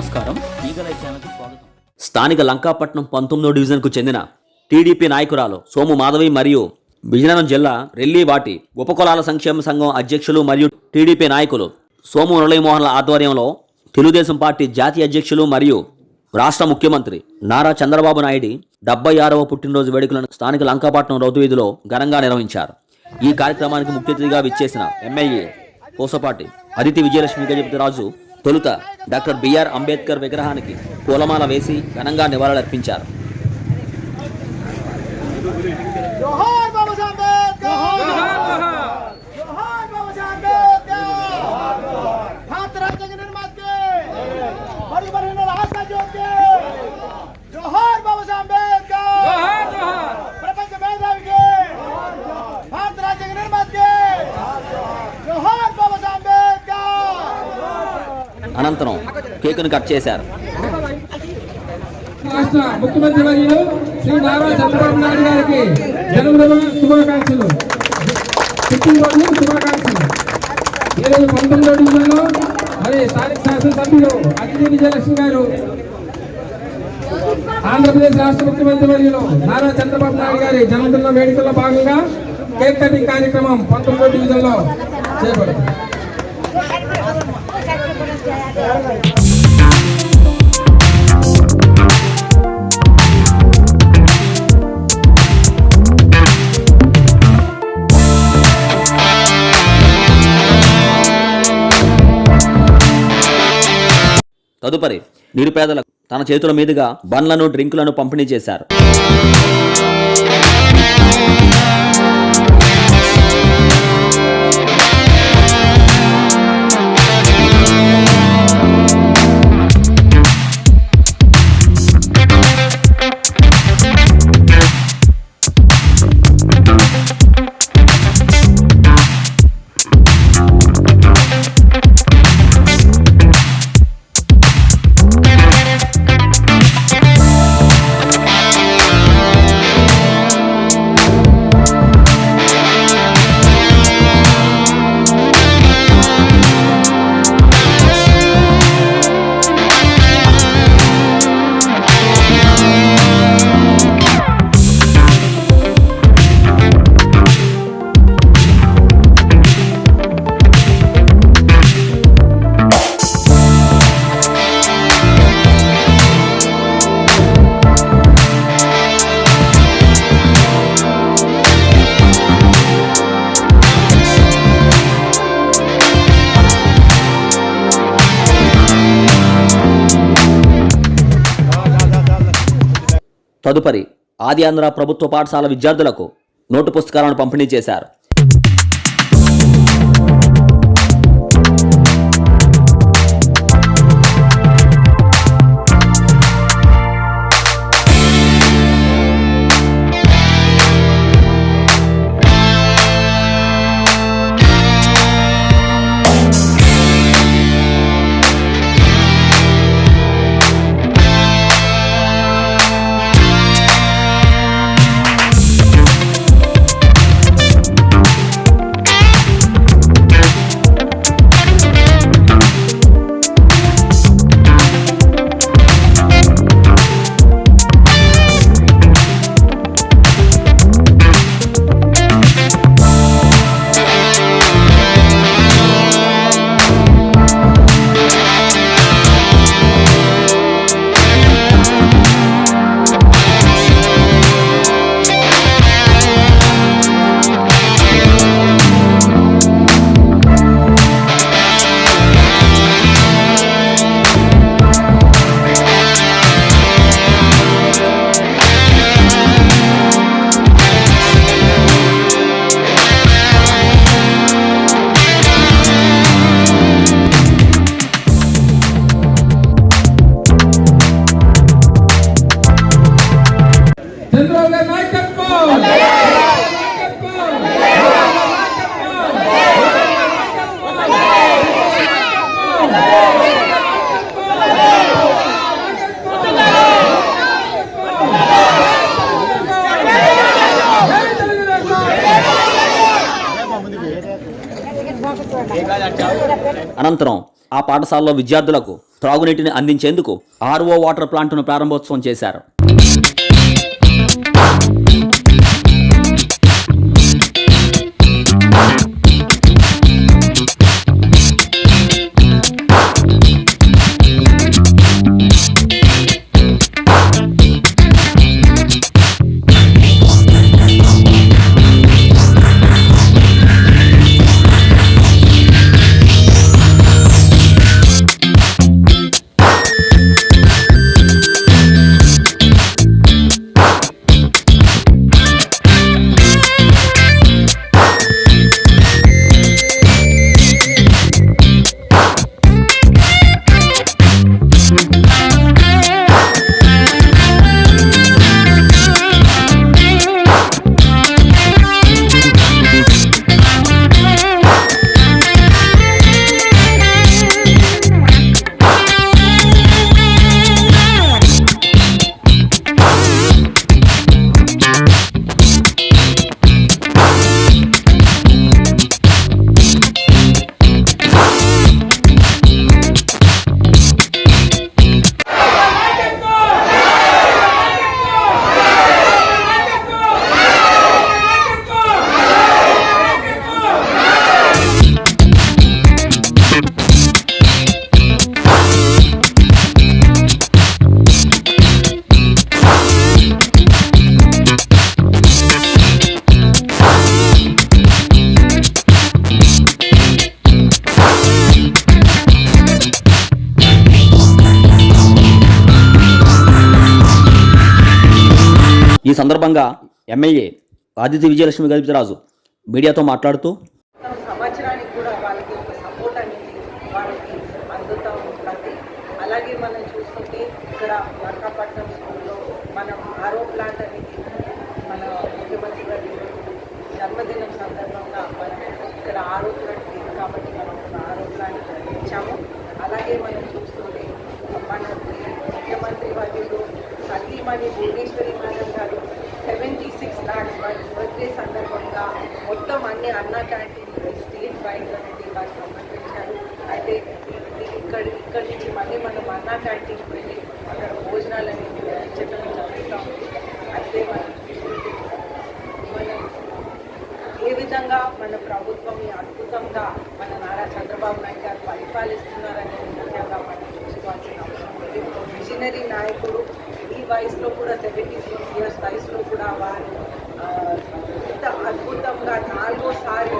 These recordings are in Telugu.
నమస్కారం, ఈగలై ఛానల్కి స్వాగతం. స్థానిక లంకాపట్నం 19వ డివిజన్కు చెందిన టీడీపీ నాయకురాలు సోము మాధవి మరియు విజయనగరం జిల్లా రెల్లివాటి ఉపకులాల సంక్షేమ సంఘం అధ్యక్షులు మరియు టీడీపీ నాయకులు సోము మురళీమోహన్ల ఆధ్వర్యంలో తెలుగుదేశం పార్టీ జాతీయ అధ్యక్షులు మరియు రాష్ట్ర ముఖ్యమంత్రి నారా చంద్రబాబు నాయుడు 76వ పుట్టినరోజు వేడుకలను స్థానిక లంకాపట్నం రౌతు వీధిలో ఘనంగా నిర్వహించారు. ఈ కార్యక్రమానికి ముఖ్య అతిథిగా విచ్చేసిన ఎమ్మెల్యే పూసపాటి అదితి విజయలక్ష్మి గజపతిరాజు తొలుత డాక్టర్ బిఆర్ అంబేద్కర్ విగ్రహానికి పూలమాల వేసి ఘనంగా నివాళులర్పించారు. అనంతరం కేకును కట్ చేశారు. రాష్ట్ర ముఖ్యమంత్రి వర్యులు శ్రీ నారా చంద్రబాబు నాయుడు గారికి జన్మదిన శుభాకాంక్షలు, పుట్టినరోజు శుభాకాంక్షలు. ఈరోజు 19వ డివిజన్లో మరి స్థానిక శాసనసభ్యులు అదితి విజయలక్ష్మి గారు, ఆంధ్రప్రదేశ్ రాష్ట్ర ముఖ్యమంత్రి వర్యులు నారా చంద్రబాబు నాయుడు గారి జన్మదిన వేడుకల్లో భాగంగా కేక్ కటింగ్ కార్యక్రమం 19వ డివిజన్లో చేపడుతుంది. తదుపరి నిరుపేదలకు తన చేతుల మీదుగా బండ్లను డ్రింకులను పంపిణీ చేశారు. తదుపరి ఆది ఆంధ్ర ప్రభుత్వ పాఠశాల విద్యార్థులకు నోటు పుస్తకాలను పంపిణీ చేశారు. అనంతరం ఆ పాఠశాలలో విద్యార్థులకు త్రాగునీటిని అందించేందుకు ఆర్ఓ వాటర్ ప్లాంట్ను ప్రారంభోత్సవం చేశారు. ఈ సందర్భంగా ఎమ్మెల్యే ఆదిత్య విజయలక్ష్మి గజపతిరాజు మీడియాతో మాట్లాడుతూ సంవత్సరానికి కూడా వాళ్ళకి ఒక సపోర్ట్ అనేది వాళ్ళకి అందుతూ ఉంటుంది. అలాగే మనం చూస్తుంటే ఇక్కడ లంకాపట్నం స్కూల్లో మనం ఆరో ప్లాంట్ అనేది మన ముఖ్యమంత్రి గారి జన్మదినం సందర్భంగా మనం ఇక్కడ ఆరో ప్లాంట్ లేదు కాబట్టి మనం ఒక ఆరో ప్లాంట్ ఇచ్చాము. అలాగే మనం చూస్తుంటే మన ముఖ్యమంత్రి వర్యులు సతీమణి భువనేశ్వరి మేడం గారు 76 lakhs బర్త్డే సందర్భంగా మొత్తం అన్ని అన్నా క్యాంటీన్లు స్టేట్ వైడ్ అనేది వారు సమర్పించారు. అయితే ఇక్కడి నుంచి మళ్ళీ మనం అన్నా క్యాంటీన్కి వెళ్ళి అక్కడ భోజనాలు అనేవి అందించడం జరుగుతూ ఉంది. అయితే మనం చూసుకుంటే మనం ఏ విధంగా మన ప్రభుత్వం ఈ అద్భుతంగా మన నారా చంద్రబాబు నాయుడు గారు పరిపాలిస్తున్నారనేది ముఖ్యంగా మనం చూసుకోవాల్సిన అవసరం ఉంది. విజనరీ నాయకుడు ఈ వయసులో కూడా 76 years వయసులో కూడా వారు ఇంత అద్భుతంగా 4వ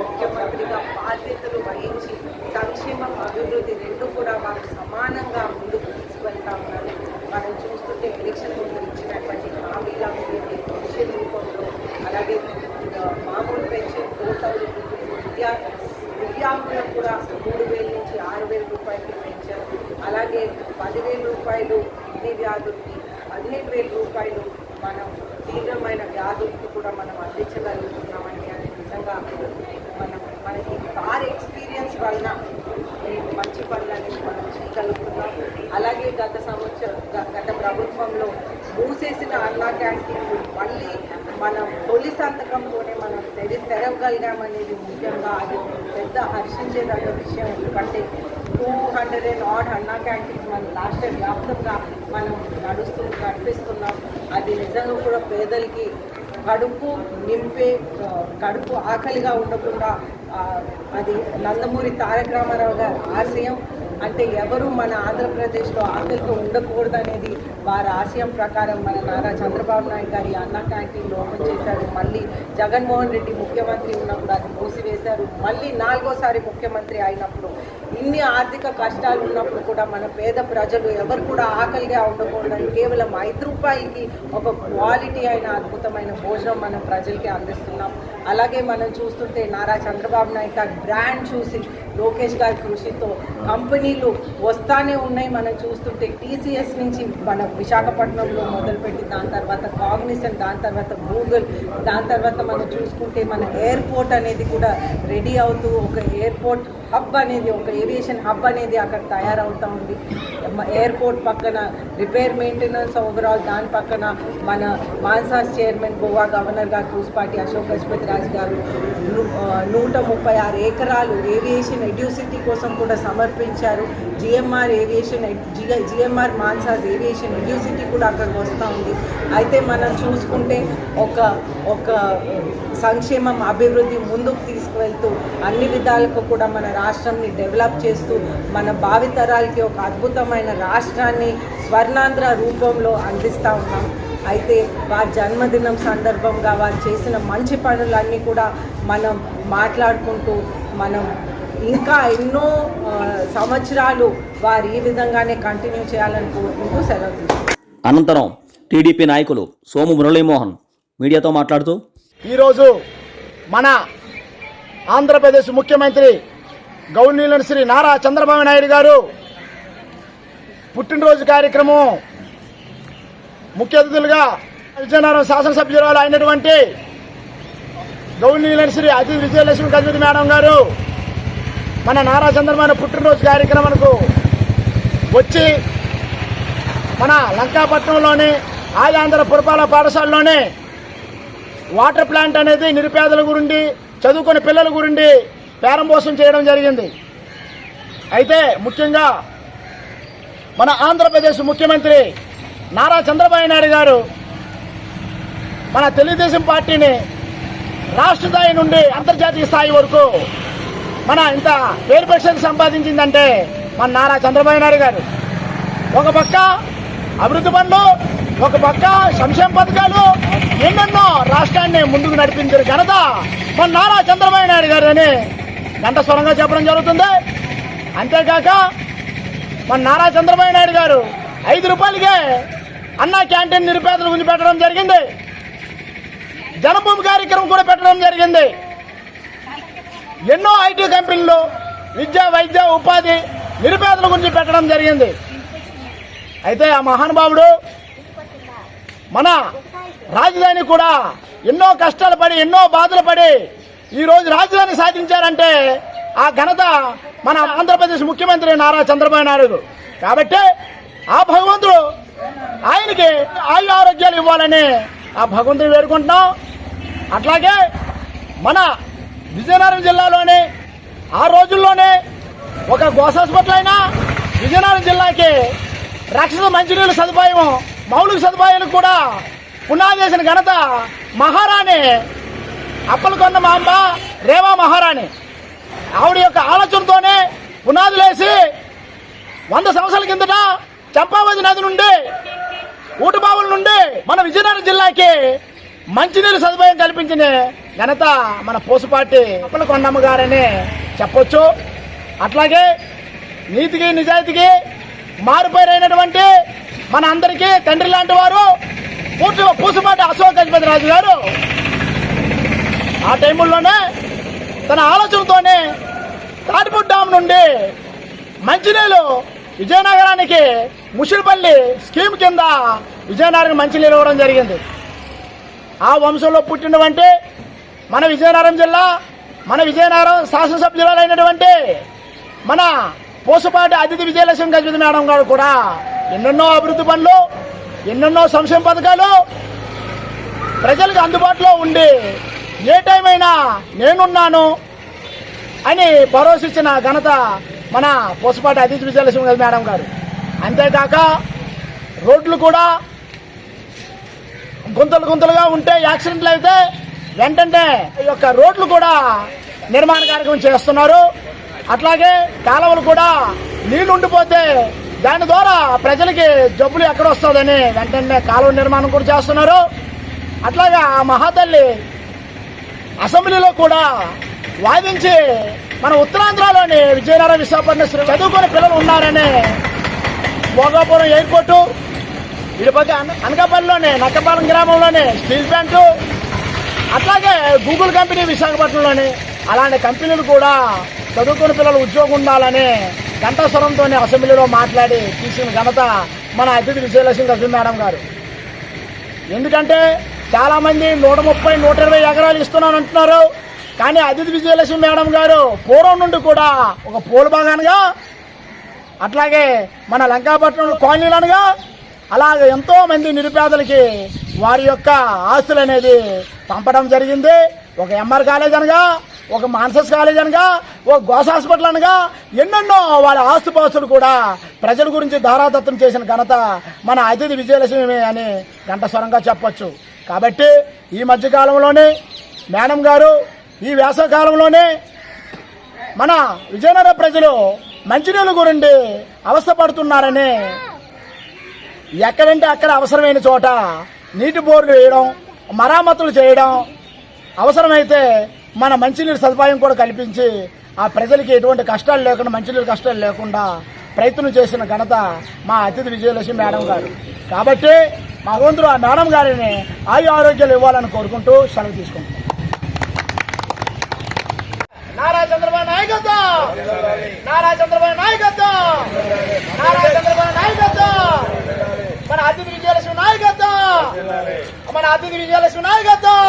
ముఖ్యమంత్రిగా బాధ్యతలు వహించి సంక్షేమం అభివృద్ధి రెండు కూడా వారు సమానంగా ముందుకు తీసుకువెళ్తా ఉన్నారు. మనం చూస్తుంటే ఎలక్షన్ ముందు ఇచ్చినటువంటి హామీల పెన్షన్ రూపంలో అలాగే మామూలు పెన్షన్ 4,000 దివ్యాంగులకు కూడా 3,000 నుంచి 6,000 రూపాయలు పెంచారు. అలాగే 10,000 రూపాయలు కిడ్నీ వ్యాధులకి 15,000 రూపాయలు మనం తీవ్రమైన వ్యాధులకు కూడా మనం అందించగలుగుతున్నామండి. అది నిజంగా మనకి కార్ ఎక్స్పీరియన్స్ వలన ఈ మంచి పనులని మనం చేయగలుగుతున్నాం. అలాగే గత ప్రభుత్వంలో మూసేసిన అన్నా క్యాంటీన్లు మళ్ళీ మనం తొలి సంతకంతోనే మనం తెరవగలిగామనేది ముఖ్యంగా అది పెద్ద హర్షించేదగ్గ విషయం. ఎందుకంటే 200 అన్నా క్యాంటీన్ మనం రాష్ట్ర వ్యాప్తంగా మనం నడిపిస్తున్నాం. అది నిజంగా కూడా పేదలకి కడుపు నింపే కడుపు ఆకలిగా ఉండకుండా అది నందమూరి తారక రామారావు గారి ఆశయం. అంటే ఎవరు మన ఆంధ్రప్రదేశ్లో ఆకలితో ఉండకూడదు అనేది వారి ఆశయం ప్రకారం మన నారా చంద్రబాబు నాయుడు గారి అన్నా క్యాంటీన్లు ఓపెన్ చేశారు. మళ్ళీ జగన్మోహన్ రెడ్డి ముఖ్యమంత్రి ఉన్నప్పుడు అది మూసివేశారు. మళ్ళీ 4వసారి ముఖ్యమంత్రి అయినప్పుడు ఇన్ని ఆర్థిక కష్టాలు ఉన్నప్పుడు కూడా మన పేద ప్రజలు ఎవరు కూడా ఆకలిగా ఉండకూడదని కేవలం 5 రూపాయలకి ఒక క్వాలిటీ అయిన అద్భుతమైన భోజనం మనం ప్రజలకి అందిస్తున్నాం. అలాగే మనం చూస్తుంటే నారా చంద్రబాబు నాయుడు గారి బ్రాండ్ చూసి లోకేష్ గారి కృషితో కంపెనీలు వస్తానే ఉన్నాయి. మనం చూస్తుంటే TCS నుంచి మన విశాఖపట్నంలో మొదలుపెట్టి దాని తర్వాత కాగ్నిసెంట్, దాని తర్వాత గూగుల్, దాని తర్వాత మనం చూసుకుంటే మన ఎయిర్పోర్ట్ అనేది కూడా రెడీ అవుతూ ఒక ఎయిర్పోర్ట్ హబ్ అనేది, ఒక ఏవియేషన్ హబ్ అనేది అక్కడ తయారవుతూ ఉంది. ఎయిర్పోర్ట్ పక్కన రిపేర్ మెయింటెనెన్స్ ఓవరాల్ దాని పక్కన మన మాన్సాస్ చైర్మన్ గోవా గవర్నర్ గారు పూసపాటి అశోక్ గజపతి రాజు గారు 136 ఎకరాలు ఏవియేషన్ ఎడ్యూసిటీ కోసం కూడా సమర్పించారు. జిఎంఆర్ మాన్సాస్ ఏవియేషన్ ఎడ్యూసిటీ కూడా అక్కడికి వస్తూ ఉంది. అయితే మనం చూసుకుంటే ఒక సంక్షేమం అభివృద్ధి ముందుకు తీసుకువెళ్తూ అన్ని విధాలకు కూడా మన రాష్ట్రాన్ని డెవలప్ చేస్తూ మన భావితరాలకి ఒక అద్భుతమైన రాష్ట్రాన్ని స్వర్ణాంధ్ర రూపంలో అందిస్తూ ఉన్నాం. అయితే వారి జన్మదినం సందర్భంగా వారు చేసిన మంచి పనులన్నీ కూడా మనం మాట్లాడుకుంటూ మనం ఇంకా ఎన్నో సంవత్సరాలు వారు ఈ విధంగానే కంటిన్యూ చేయాలని కోరుకుంటూ సెలవు తీసుకుంటాం. అనంతరం టీడీపీ నాయకులు సోము మురళీమోహన్ మీడియాతో మాట్లాడుతూ, ఈరోజు మన ఆంధ్రప్రదేశ్ ముఖ్యమంత్రి గౌరవనీయులైన శ్రీ నారా చంద్రబాబు నాయుడు గారు పుట్టినరోజు కార్యక్రమం ముఖ్య అతిథులుగా విజయనగరం శాసనసభ్యురాలు అయినటువంటి గౌరవనీయులైన శ్రీ అతిథి విజయలక్ష్మి గజపతి మేడం గారు మన నారా చంద్రబాబు పుట్టినరోజు కార్యక్రమానికి వచ్చి మన లంకాపట్నంలోని ఆంధ్ర పురపాలక పాఠశాలలోనే వాటర్ ప్లాంట్ అనేది నిరుపేదల గురించి చదువుకునే పిల్లల గురించి ప్రారంభోత్సవం చేయడం జరిగింది. అయితే ముఖ్యంగా మన ఆంధ్రప్రదేశ్ ముఖ్యమంత్రి నారా చంద్రబాబు నాయుడు గారు మన తెలుగుదేశం పార్టీని రాష్ట్ర స్థాయి నుండి అంతర్జాతీయ స్థాయి వరకు మన ఇంత పేరు ప్రఖ్యాతి సంపాదించిందంటే మన నారా చంద్రబాబు నాయుడు గారు. ఒక పక్క అభివృద్ధి పనులు, ఒక పక్క సంక్షేమ పథకాలు ఎన్నెన్నో రాష్ట్రాన్ని ముందుకు నడిపించారు ఘనత మన నారా చంద్రబాబు నాయుడు గారు అని గంటస్వరంగా చెప్పడం జరుగుతుంది. అంతేకాక మన నారా చంద్రబాబు నాయుడు గారు 5 రూపాయలకే అన్నా క్యాంటీన్ నిరుపేదల గురించి పెట్టడం జరిగింది. జనభూమి కార్యక్రమం కూడా పెట్టడం జరిగింది. ఎన్నో ఐటీ కంపెనీలు విద్య, వైద్య, ఉపాధి నిరుపేదల గురించి పెట్టడం జరిగింది. అయితే ఆ మహానుభావుడు మన రాజధాని కూడా ఎన్నో కష్టాలు పడి, ఎన్నో బాధలు పడి ఈరోజు రాజధాని సాధించారంటే ఆ ఘనత మన ఆంధ్రప్రదేశ్ ముఖ్యమంత్రి నారా చంద్రబాబు నాయుడు. కాబట్టి ఆ భగవంతుడు ఆయనకి ఆయు ఆరోగ్యాలు ఇవ్వాలని ఆ భగవంతుని వేడుకుంటున్నాం. అట్లాగే మన విజయనగరం జిల్లాలోని ఆ రోజుల్లోనే ఒక గోస్ హాస్పిటల్ అయినా విజయనగరం జిల్లాకి రక్షణ మంచినీళ్ళ సదుపాయం, మౌలిక సదుపాయాలకు కూడా పునాది వేసిన ఘనత మహారాణి అప్పలకొండ మాంబ రేవా మహారాణి. ఆవిడ యొక్క ఆలోచనతోనే పునాదులేసి 100 సంవత్సరాల కిందట చంపావతి నది నుండి, ఊటబావుల నుండి మన విజయనగరం జిల్లాకి మంచినీరు సదుపాయం కల్పించిన ఘనత మన పూసపాటి అప్పలకొండమ్మ గారని చెప్పొచ్చు. అట్లాగే నీతికి నిజాయితీకి మారుపేరైనటువంటి మన అందరికీ తండ్రి లాంటి వారు పూసపాటి అశోక్ గజపతి రాజు గారు ఆ టైముల్లోనే తన ఆలోచనతోనే తాటిపూడి డ్యాం నుండి మంచినీళ్ళు విజయనగరానికి ముషిరిపల్లి స్కీమ్ కింద విజయనగరం మంచినీళ్ళు ఇవ్వడం జరిగింది. ఆ వంశంలో పుట్టినటువంటి మన విజయనగరం జిల్లా, మన విజయనగరం శాసనసభ్యురాలైనటువంటి మన పూసపాటి అతిథి విజయలక్ష్మి గజపతి మేడం గారు కూడా ఎన్నెన్నో అభివృద్ధి పనులు, ఎన్నెన్నో సంక్షేమ పథకాలు ప్రజలకు అందుబాటులో ఉండి ఏ టైం అయినా నేనున్నాను అని భరోసా ఇచ్చిన ఘనత మన పూసపాటి అతిథి విజయలక్ష్మి గజపతి మేడం గారు. అంతేకాక రోడ్లు కూడా గుంతలుగా ఉంటే యాక్సిడెంట్లు అయితే వెంటనే ఈ యొక్క రోడ్లు కూడా నిర్మాణ కార్యక్రమం చేస్తున్నారు. అట్లాగే కాలువలు కూడా నీళ్లు ఉండిపోతే దాని ద్వారా ప్రజలకి జబ్బులు ఎక్కడ వస్తుందని వెంటనే కాలువ నిర్మాణం కూడా చేస్తున్నారు. అట్లాగే ఆ మహాతల్లి అసెంబ్లీలో కూడా వాదించి మన ఉత్తరాంధ్రలోని విజయనగరం, విశాఖపట్నం చదువుకునే పిల్లలు ఉన్నారని భోగాపురం ఎయిర్పోర్టు, ఇటుపక్క అనకాపల్లిలోని నక్కపాలెం గ్రామంలోని స్టీల్ ప్లాంటు, అట్లాగే గూగుల్ కంపెనీ విశాఖపట్నంలోని అలాంటి కంపెనీలు కూడా చదువుకున్న పిల్లలు ఉద్యోగం ఉండాలని గంటాస్వరంతో అసెంబ్లీలో మాట్లాడి తీసిన ఘనత మన అతిథి విజయలక్ష్మి గజపతి మేడం గారు. ఎందుకంటే చాలామంది 130, 120 ఎకరాలు ఇస్తున్నాను అంటున్నారు. కానీ అతిథి విజయలక్ష్మి మేడం గారు పూర్వం నుండి కూడా ఒక పూల బాగానుగా, అట్లాగే మన లంకాపట్నం కాలనీలనుగా, అలాగే ఎంతో మంది నిరుపేదలకి వారి యొక్క ఆస్తులు అనేది పంపడం జరిగింది. ఒక ఎంఆర్ కాలేజ్ అనగా, ఒక మాన్సస్ కాలేజ్ అనగా, ఒక గోస్ హాస్పిటల్ అనగా ఎన్నెన్నో వాళ్ళ ఆస్తుపాస్తులు కూడా ప్రజల గురించి ధారాదత్తం చేసిన ఘనత మన అతిథి విజయలక్ష్మి అని ఘంటస్వరంగా చెప్పొచ్చు. కాబట్టి ఈ మధ్యకాలంలోనే మేడం గారు ఈ వేసవకాలంలోనే మన విజయనగర ప్రజలు మంచినీళ్ళ గురించి అవస్థపడుతున్నారని ఎక్కడంటే అక్కడ అవసరమైన చోట నీటి బోర్లు వేయడం, మరామతులు చేయడం, అవసరమైతే మన మంచినీరు సదుపాయం కూడా కల్పించి ఆ ప్రజలకి ఎటువంటి కష్టాలు లేకుండా, మంచినీరు కష్టాలు లేకుండా ప్రయత్నం చేసిన ఘనత మా అతిథి విజయలక్ష్మి మేడం గారు. కాబట్టి మా వంతులు ఆ మేడం గారిని ఆయు ఆరోగ్యాలు ఇవ్వాలని కోరుకుంటూ సెలవు తీసుకుంటాం. నారా చంద్రబాబు నాయకత్వం, నారా చంద్రబాబు నాయకత్వం, నారా చంద్రబాబు నాయకత్వం, మన అతిథి విజయలక్ష్మి నాయకత్వం, మన అతిథి విజయలక్ష్మి నాయకత్వం,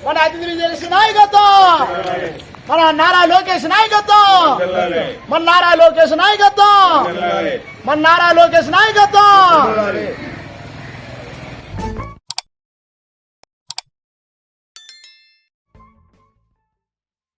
మన అతిథి విజయలక్ష్మి నాయకత్వం, మన నారా లోకేష్ నాయకత్వం, మన నారా లోకేష్ నాయకత్వం, మన నారా లోకేష్ నాయకత్వం.